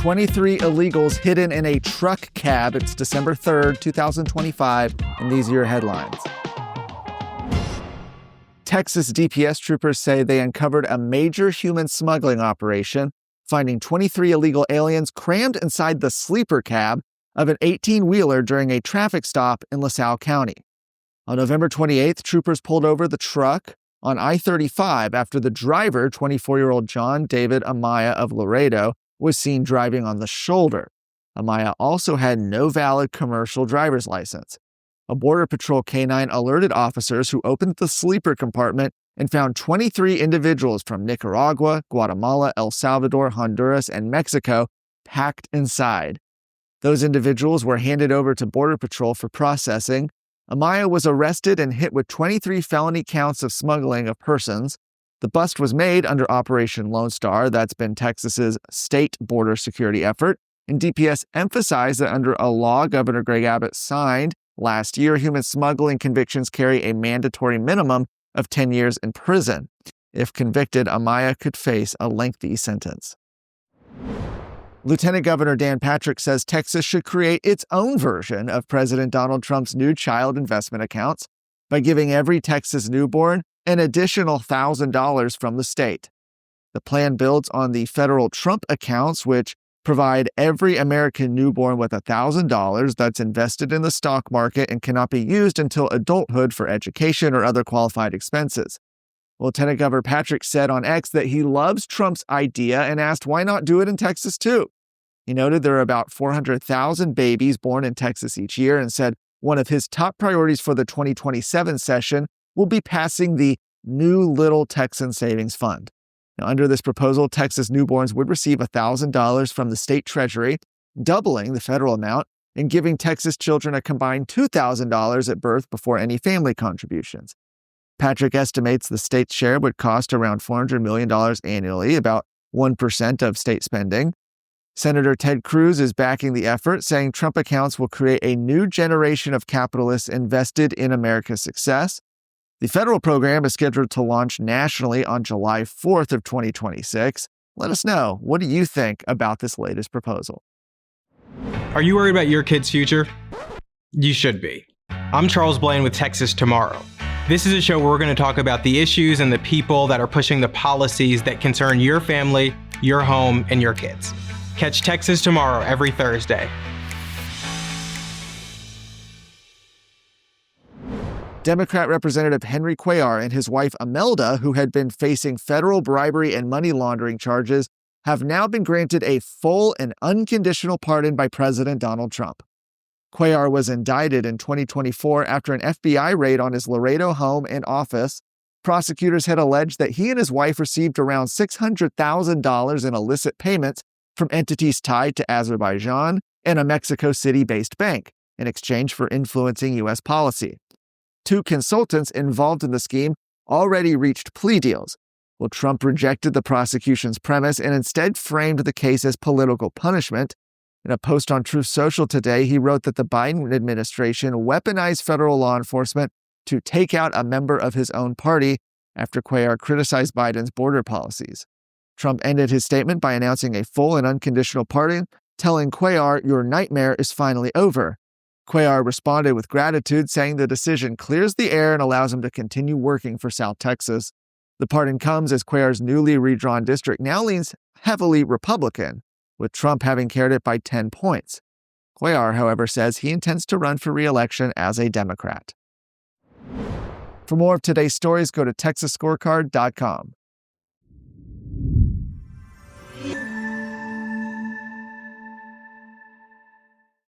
23 illegals hidden in a truck cab. It's December 3rd, 2025, and these are your headlines. Texas DPS troopers say they uncovered a major human smuggling operation, finding 23 illegal aliens crammed inside the sleeper cab of an 18-wheeler during a traffic stop in LaSalle County. On November 28th, troopers pulled over the truck on I-35 after the driver, 24-year-old John David Amaya of Laredo, was seen driving on the shoulder. Amaya also had no valid commercial driver's license. A Border Patrol K-9 alerted officers who opened the sleeper compartment and found 23 individuals from Nicaragua, Guatemala, El Salvador, Honduras, and Mexico packed inside. Those individuals were handed over to Border Patrol for processing. Amaya was arrested and hit with 23 felony counts of smuggling of persons. The bust was made under Operation Lone Star. That's been Texas's state border security effort. And DPS emphasized that under a law Governor Greg Abbott signed last year, human smuggling convictions carry a mandatory minimum of 10 years in prison. If convicted, Amaya could face a lengthy sentence. Lieutenant Governor Dan Patrick says Texas should create its own version of President Donald Trump's new child investment accounts by giving every Texas newborn an additional $1,000 from the state. The plan builds on the federal Trump accounts, which provide every American newborn with $1,000 that's invested in the stock market and cannot be used until adulthood for education or other qualified expenses. Lieutenant Governor Patrick said on X that he loves Trump's idea and asked why not do it in Texas too. He noted there are about 400,000 babies born in Texas each year and said one of his top priorities for the 2027 session will be passing the New Little Texan Savings Fund. Now, under this proposal, Texas newborns would receive $1,000 from the state treasury, doubling the federal amount and giving Texas children a combined $2,000 at birth before any family contributions. Patrick estimates the state's share would cost around $400 million annually, about 1% of state spending. Senator Ted Cruz is backing the effort, saying Trump accounts will create a new generation of capitalists invested in America's success. The federal program is scheduled to launch nationally on July 4th of 2026. Let us know, what do you think about this latest proposal? Are you worried about your kid's future? You should be. I'm Charles Blaine with Texas Tomorrow. This is a show where we're going to talk about the issues and the people that are pushing the policies that concern your family, your home, and your kids. Catch Texas Tomorrow every Thursday. Democrat Representative Henry Cuellar and his wife Imelda, who had been facing federal bribery and money laundering charges, have now been granted a full and unconditional pardon by President Donald Trump. Cuellar was indicted in 2024 after an FBI raid on his Laredo home and office. Prosecutors had alleged that he and his wife received around $600,000 in illicit payments from entities tied to Azerbaijan and a Mexico City-based bank in exchange for influencing U.S. policy. 2 consultants involved in the scheme already reached plea deals. Well, Trump rejected the prosecution's premise and instead framed the case as political punishment. In a post on Truth Social today, he wrote that the Biden administration weaponized federal law enforcement to take out a member of his own party after Cuellar criticized Biden's border policies. Trump ended his statement by announcing a full and unconditional pardon, telling Cuellar, "Your nightmare is finally over." Cuellar responded with gratitude, saying the decision clears the air and allows him to continue working for South Texas. The pardon comes as Cuellar's newly redrawn district now leans heavily Republican, with Trump having carried it by 10 points. Cuellar, however, says he intends to run for re-election as a Democrat. For more of today's stories, go to TexasScorecard.com.